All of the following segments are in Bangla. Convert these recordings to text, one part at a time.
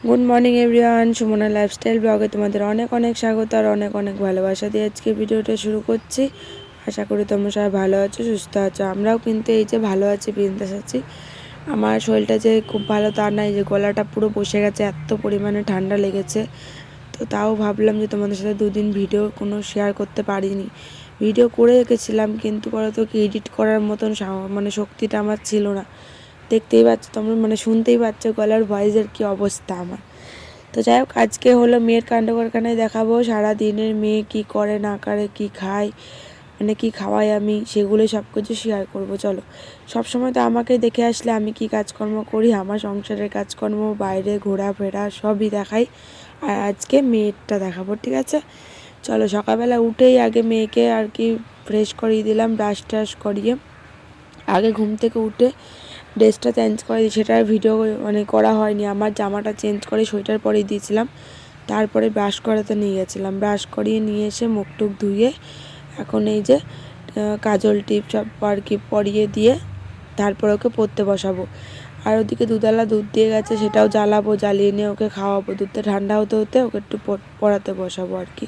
Good morning everyone, Sumana lifestyle ব্লগে তোমাদের অনেক অনেক স্বাগত আর অনেক অনেক ভালোবাসা দিয়ে আজকে ভিডিওটা শুরু করছি। আশা করি তোমরা সবাই ভালো আছো, সুস্থ আছো। আমরাও কিন্তু এই যে ভালো আছি, বিন্দাস আছি। আমার শরীরটা যে খুব ভালো তা নাই, যে গলাটা পুরো বসে গেছে, এত পরিমাণে ঠান্ডা লেগেছে। তো তাও ভাবলাম যে তোমাদের সাথে দুদিন ভিডিও কোনো শেয়ার করতে পারিনি। ভিডিও করে রেখেছিলাম, কিন্তু পরে তো কি এডিট করার মতন মানে শক্তিটা আমার ছিল না। দেখতেই পাচ্ছ তোমরা, মানে শুনতেই পাচ্ছ গলার ভয়েসের কী অবস্থা আমার। তো যাই হোক, আজকে হলো মেয়ের কাণ্ড কারখানায় দেখাবো সারা দিনের মেয়ে কি করে না করে, কি খায়, মানে কি খাওয়াই আমি, সেগুলো সব কিছু শেয়ার করবো। চলো, সবসময় তো আমাকে দেখে আসলে আমি কি কাজকর্ম করি, আমার সংসারের কাজকর্ম, বাইরে ঘোরাফেরা সবই দেখাই। আর আজকে মেয়েরটা দেখাবো, ঠিক আছে? চলো, সকালবেলা উঠেই আগে মেয়েকে আর কি ফ্রেশ করিয়ে দিলাম, ব্রাশ ট্রাশ করিয়ে। আগে ঘুম থেকে উঠে ড্রেসটা চেঞ্জ করে দিই, সেটার ভিডিও মানে করা হয়নি। আমার জামাটা চেঞ্জ করে সোয়েটার পরিয়ে দিয়েছিলাম, তারপরে ব্রাশ করাতে নিয়ে গেছিলাম। ব্রাশ করিয়ে নিয়ে এসে মুখ টুক ধুয়ে এখন এই যে কাজল টিপ সব আর কি পরিয়ে দিয়ে তারপর ওকে পড়তে বসাবো। আর ওদিকে দুধওয়ালা দুধ দিয়ে গেছে, সেটাও জ্বালাবো, জ্বালিয়ে নিয়ে ওকে খাওয়াবো। দুধটা ঠান্ডা হতে হতে ওকে একটু পড়াতে বসাবো আর কি।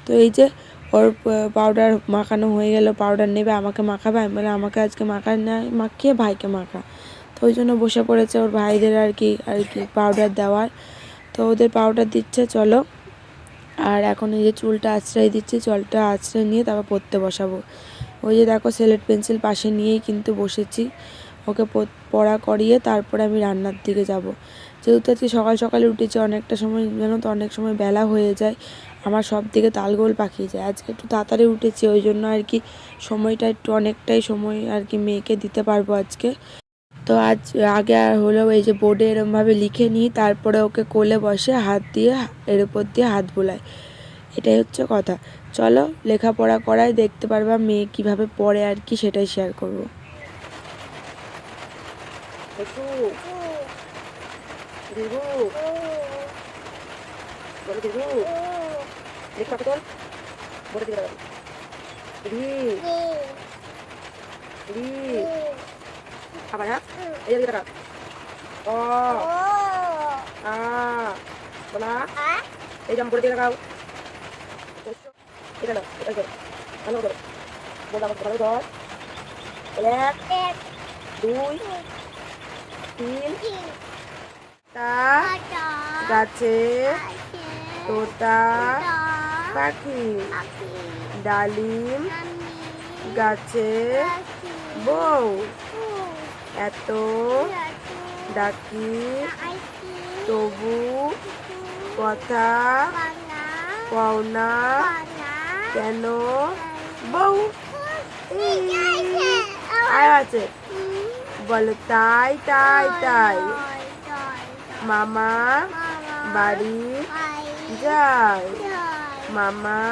তো এই যে ওর পাউডার মাখানো হয়ে গেল, পাউডার নেবে, আমাকে মাখাবে। আমি বলে আমাকে আজকে মাখা না, মাখিয়ে ভাইকে মাখা। তো ওই জন্য বসে পড়েছে ওর ভাইদের আর কি পাউডার দেওয়ার। তো ওদের পাউডার দিচ্ছে, চলো। আর এখন এই যে চুলটা আঁচড়াই দিচ্ছি, চুলটা আঁচড়ে নিয়ে তারপর পড়তে বসাবো। ওই যে দেখো, স্লেট পেন্সিল পাশে নিয়েই কিন্তু বসেছি। ওকে পড়া করিয়ে তারপরে আমি রান্নার দিকে যাব। যেহেতু আজকে সকাল সকালে উঠেছি, অনেকটা সময় জানো তো, অনেক সময় বেলা হয়ে যায়, আমার সব দিকে তালগোল পাকিয়ে যায়। আজকে একটু তাড়াতাড়ি উঠেছি, ওই জন্য আর কি সময়টা একটু অনেকটাই সময় আর কি মেয়েকে দিতে পারবো আজকে। তো আজ আগে হলো এই যে বোর্ডে এরমভাবে লিখে নিই, তারপরে ওকে কোলে বসে হাত দিয়ে এর উপর দিয়ে হাত বোলাই, এটাই হচ্ছে কথা। চলো, লেখাপড়া করায় দেখতে পারবা মেয়ে কিভাবে পড়ে আর কি, সেটাই শেয়ার করবো। আবার হ্যাঁ, এই যে টাকা ও আ বলা, এই যে করে দিয়ে লাগাও, এটা না, এটা করো, ভালো করো, বলা ভালো ধর। এক, দুই, তিন, তা গাছে তোতা পাখি, ডালিম গাছে বউ, এত ডাকি তবু কথা পাওনা কেন বউ। আর আছে বলো, তাই তাই তাই মামা বাড়ি যায়, মামা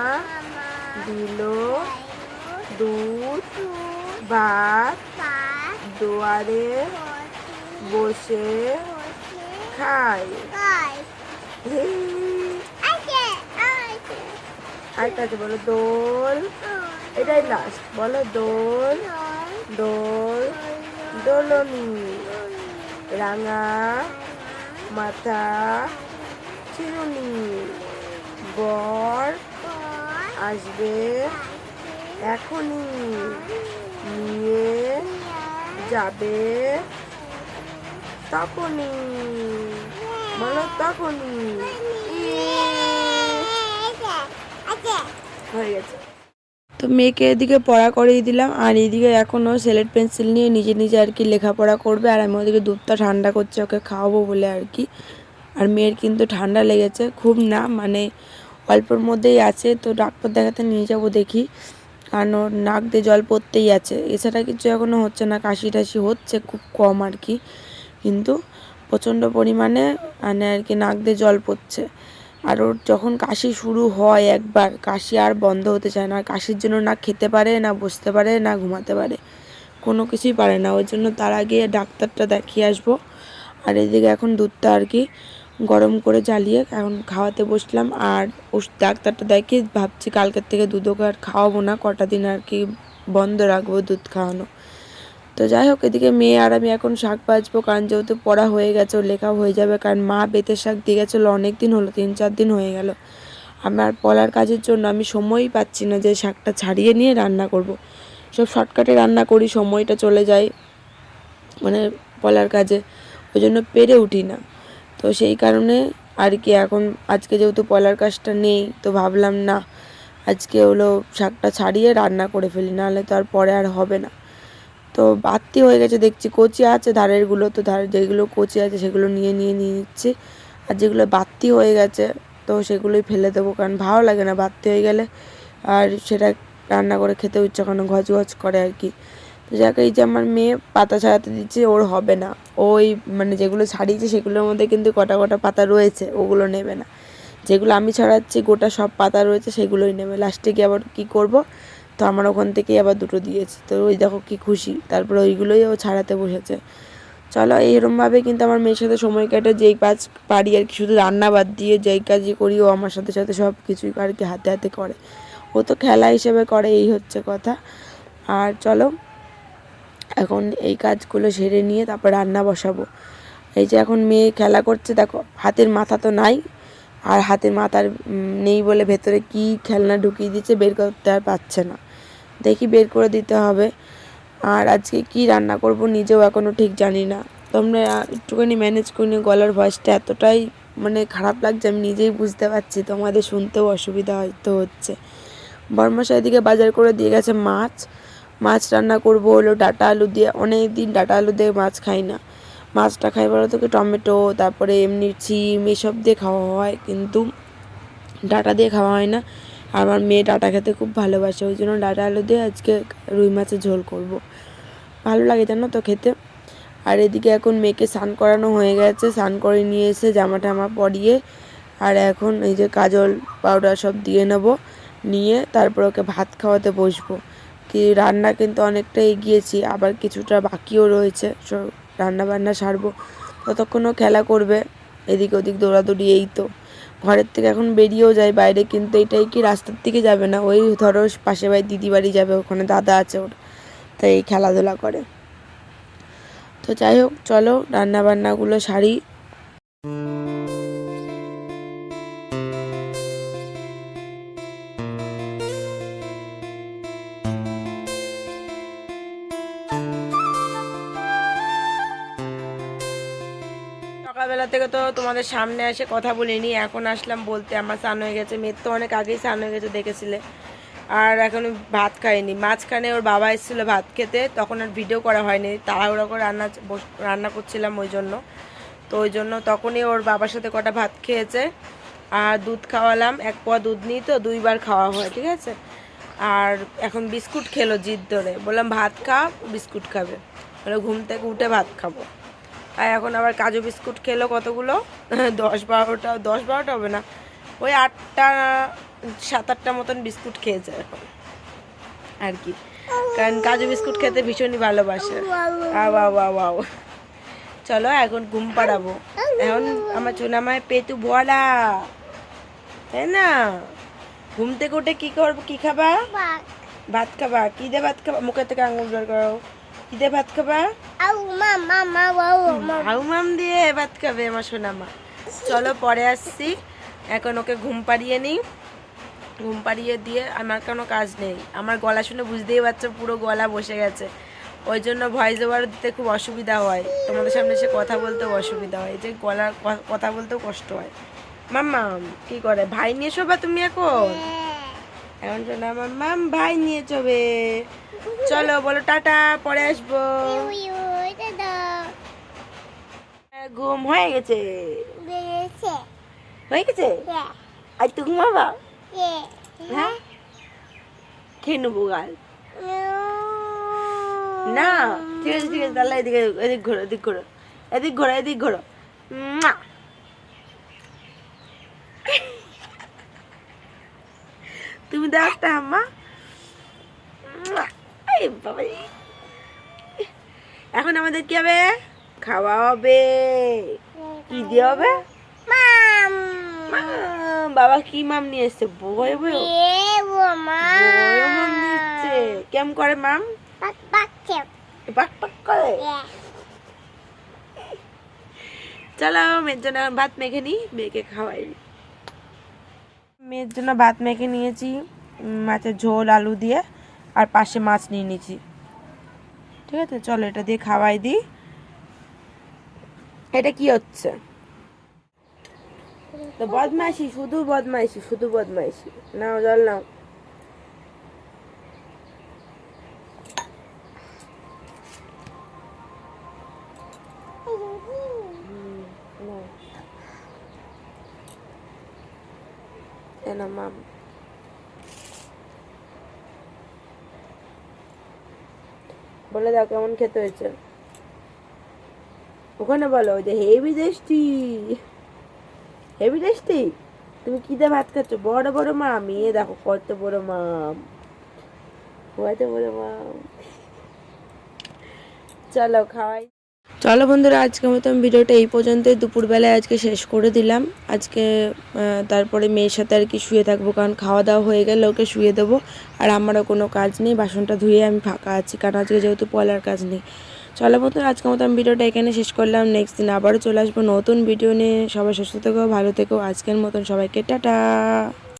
দিল দুধ ভাত, দুয়ারে বসে খাই। আরেকটা আছে, বলো দোল, এটাই লাস্ট, বলো দোল দোল দোলনি, রাঙা মাথা চিরুনি, বর আসবে এখনই, নিয়ে যাবে তখনই, বলো তখনই। হয়ে গেছে। তো মেয়েকে এদিকে পড়া করিয়ে দিলাম, আর এদিকে এখনও স্লেট পেন্সিল নিয়ে নিজে নিজে আর কি লেখাপড়া করবে, আর আমি ওদিকে দুধটা ঠান্ডা করছি ওকে খাওয়াবো বলে আর কি। আর মেয়ের কিন্তু ঠান্ডা লেগেছে, খুব না, মানে অল্পর মধ্যেই আছে। তো ডাক্তার দেখাতে নিয়ে যাবো দেখি, কারণ ওর নাক দিয়ে জল পড়তেই আছে, এছাড়া কিছু এখনও হচ্ছে না। কাশি টাশি হচ্ছে খুব কম আর কি, কিন্তু প্রচণ্ড পরিমাণে মানে আর কি নাক দিয়ে জল পড়ছে। আর ওর যখন কাশি শুরু হয় একবার, কাশি আর বন্ধ হতে চায় না। আর কাশির জন্য না খেতে পারে, না বসতে পারে, না ঘুমাতে পারে, কোনো কিছুই পারে না। ওই জন্য তার আগে ডাক্তারটা দেখিয়ে আসবো। আর এদিকে এখন দুধটা আর কি গরম করে জ্বালিয়ে এখন খাওয়াতে বসলাম। আর ডাক্তারটা দেখিয়ে ভাবছি কালকের থেকে দুধ ওকে আর খাওয়াবো না, কটা দিন আর কি বন্ধ রাখবো দুধ খাওয়ানো। তো যাই হোক, এদিকে মেয়ে আর আমি এখন শাক বাজবো, কারণ যেহেতু পড়া হয়ে গেছে, ওর লেখা হয়ে যাবে। কারণ মা বেতের শাক দিয়ে গেছিলো, অনেক দিন হলো, 3-4 দিন হয়ে গেল। আমার পলার কাজের জন্য আমি সময়ই পাচ্ছি না যে শাকটা ছাড়িয়ে নিয়ে রান্না করব। সব শর্টকাটে রান্না করি, সময়টা চলে যায় মানে পলার কাজে, ওই জন্য পেরে উঠি না। তো সেই কারণে আর কি এখন আজকে যেহেতু পলার কাজটা নেই, তো ভাবলাম না আজকে হলো শাকটা ছাড়িয়ে রান্না করে ফেলি, নাহলে তো আর পরে আর হবে না। তো বাড়তি হয়ে গেছে দেখছি, কচি আছে ধারেরগুলো, তো যেগুলো কচি আছে সেগুলো নিয়ে নিচ্ছি, আর যেগুলো বাড়তি হয়ে গেছে তো সেগুলোই ফেলে দেবো, কারণ ভালো লাগে না বাড়তি হয়ে গেলে, আর সেটা রান্না করে খেতেও ইচ্ছা করে না, ঘচ করে আর কি। তো যাকে এই যে আমার মেয়ে পাতা ছাড়াতে দিচ্ছে, ওর হবে না, ওই মানে যেগুলো ছাড়িয়েছে সেগুলোর মধ্যে কিন্তু কটা পাতা রয়েছে, ওগুলো নেবে না। যেগুলো আমি ছাড়াচ্ছি গোটা সব পাতা রয়েছে সেগুলোই নেবে। লাস্টে গিয়ে আবার কী করব, তো আমার ওখান থেকেই আবার দুটো দিয়েছে, তো ওই দেখো কি খুশি, তারপরে ওইগুলোই ও ছাড়াতে বসেছে। চলো, এইরকমভাবে কিন্তু আমার মেয়ের সাথে সময় কাটে, যেই কাজ পারি আর কি, শুধু রান্না বাদ দিয়ে যেই কাজই করি ও আমার সাথে সাথে সব কিছুই আর কি হাতে হাতে করে, ও তো খেলা হিসেবে করে, এই হচ্ছে কথা। আর চলো এখন এই কাজগুলো সেরে নিয়ে তারপর রান্না বসাবো। এই যে এখন মেয়ে খেলা করছে, দেখো হাতের মাথা তো নাই, আর হাতের মাথার নেই বলে ভেতরে কি খেলনা ঢুকিয়ে দিচ্ছে, বের করতে আর পারছে না, দেখি বের করে দিতে হবে। আর আজকে কি রান্না করব নিজেও এখনও ঠিক জানি না। তোমরা একটুখানি ম্যানেজ করে নিও, গলার ভয়েসটা এতটাই মানে খারাপ লাগছে আমি নিজেই বুঝতে পারছি, তোমাদের শুনতেও অসুবিধা হয়তো হচ্ছে। বর্মশাই এদিকে বাজার করে দিয়ে গেছে মাছ রান্না করব হলো ডাঁটা আলু দিয়ে, অনেক দিন ডাঁটা আলু দিয়ে মাছ খাই না। মাছটা খাই বলো তোকে টমেটো, তারপরে এমনি শিম এসব দিয়ে খাওয়া হয়, কিন্তু ডাঁটা দিয়ে খাওয়া হয় না। আর আমার মেয়ে ডাঁটা খেতে খুব ভালোবাসে, ওই জন্য ডাঁটা আলু দিয়ে আজকে রুই মাছের ঝোল করব, ভালো লাগে জানো তো খেতে। আর এদিকে এখন মেয়েকে স্নান করানো হয়ে গেছে, স্নান করে নিয়ে এসে জামা টামা পরিয়ে, আর এখন এই যে কাজল পাউডার সব দিয়ে নেব, নিয়ে তারপর ওকে ভাত খাওয়াতে বসবো। কি রান্না কিন্তু অনেকটা এগিয়েছি, আবার কিছুটা বাকিও রয়েছে, সব রান্না সারবো। ততক্ষণও খেলা করবে, এদিক ওদিক দৌড়াদৌড়ি, এই তো ঘরের থেকে এখন বেরিয়েও যায় বাইরে, কিন্তু এটাই কি রাস্তার দিকে যাবে না, ওই ধরো পাশে বাড়ি দিদি বাড়ি যাবে, ওখানে দাদা আছে ওর, তাই এই খেলাধুলা করে। তো যাই হোক চলো রান্নাবান্নাগুলো সারি। সকালবেলা থেকে তো তোমাদের সামনে এসে কথা বলিনি, এখন আসলাম বলতে। আমার স্নান হয়ে গেছে, মেয়ের তো অনেক আগেই স্নান হয়ে গেছে দেখেছিলে। আর এখন ভাত খাইনি, মাঝখানে ওর বাবা এসেছিলো ভাত খেতে, তখন আর ভিডিও করা হয়নি, তাড়াহুড়ো করে রান্না করছিলাম ওই জন্য। তো ওই জন্য তখনই ওর বাবার সাথে কটা ভাত খেয়েছে, আর দুধ খাওয়ালাম, 1 পোয়া দুধ নিই তো 2বার খাওয়া হয়, ঠিক আছে। আর এখন বিস্কুট খেলো জিদ ধরে, বললাম ভাত খা, বিস্কুট খাবে, বলে ঘুম থেকে উঠে ভাত খাবো। আর এখন আবার কাজু বিস্কুট খেলো কতগুলো, 10-12টা হবে না, ওই 8টা 7-8টা মতন বিস্কুট খেয়েছে এখন আর কি, কারণ কাজু বিস্কুট খেতে ভীষণই ভালোবাসে। আও চলো এখন ঘুম পাড়াবো, এখন আমার চুনামায় পেটু ভরা, তাই না? ঘুম থেকে উঠে কি করবো, কি খাবা? ভাত খাবা? কি দিয়ে ভাত খাবা? মুখের থেকে আঙুল বের করো, কি দিয়ে ভাত খাবা? আউ মাম দিয়ে ভাত খাবে আমার সোনামা। চলো পরে আসছি, এখন ওকে ঘুম পাড়িয়ে নিই, ঘুম পাড়িয়ে দিয়ে আমার কোনো কাজ নেই। আমার গলা শুনে বুঝতেই পারছো পুরো গলা বসে গেছে, ওই জন্য ভয়েস ওভার দিতে খুব অসুবিধা হয়, তোমাদের সামনে এসে কথা বলতেও অসুবিধা হয়, যে গলার কথা বলতেও কষ্ট হয়। মাম্মা কি করে, ভাই নিয়ে শোবা তুমি এখন? এখন শোনা আমার মাম ভাই নিয়ে চবে। চলো বলো টাটা, পরে আসবো। ঘুম হয়ে গেছে, হয়ে গেছে, আর তুই ঘুমাবা? হ্যাঁ খেয়ে নেবো গাল না, ঠিক আছে তাহলে এদিকে, এদিক ঘোরো। তুমি দাও একটা আম্মা। বাবা এখন আমাদের কি হবে, খাওয়া হবে, কি দিয়ে হবে? বাবা কি মাম নিয়ে এসছে, বয়ে মাম নিচ্ছে, কেমন করে মাম? পাক পাক করে। চলো মেয়ের জন্য ভাত মেখে নিই, মেয়েকে খাওয়াই। মেয়ের জন্য ভাত মেখে নিয়েছি, মাছের ঝোল আলু দিয়ে, আর পাশে মাছ নিয়ে নিয়েছি। ঠিক আছে, চলো এটা দিয়ে খাওয়াই দিই। এটা কি হচ্ছে? তো বদমাইশি, শুধু বদমাইশি, শুধু বদমাইশি। নাও জল নাও। মাম বলে দাও কেমন খেতে হয়েছে। ওখানে বলো যে হেভি টেস্টি, হেভি টেস্টি। তুমি কি দিয়ে ভাত খাচ্ছ? বড় বড় মাম, এ দেখো কত বড় মাম, কত বড় মাম। চলো খাওয়াই। চলো বন্ধুরা, আজকের মতন ভিডিওটা এই পর্যন্তই। দুপুরবেলায় আজকে শেষ করে দিলাম। আজকে তারপরে মেয়ের সাথে আর কি শুয়ে থাকবো, কারণ খাওয়া দাওয়া হয়ে গেলে ওকে শুয়ে দেবো। আর আমারও কোনো কাজ নেই, বাসনটা ধুয়ে আমি ফাঁকা আছি, কারণ আজকে যেহেতু পয়লার কাজ নেই। চলো বন্ধুরা, আজকের মতন ভিডিওটা এখানে শেষ করলাম। নেক্সট দিন আবারও চলে আসবো নতুন ভিডিও নিয়ে। সবাই সুস্থ থেকো, ভালো থেকো। আজকের মতন সবাইকে টাটা।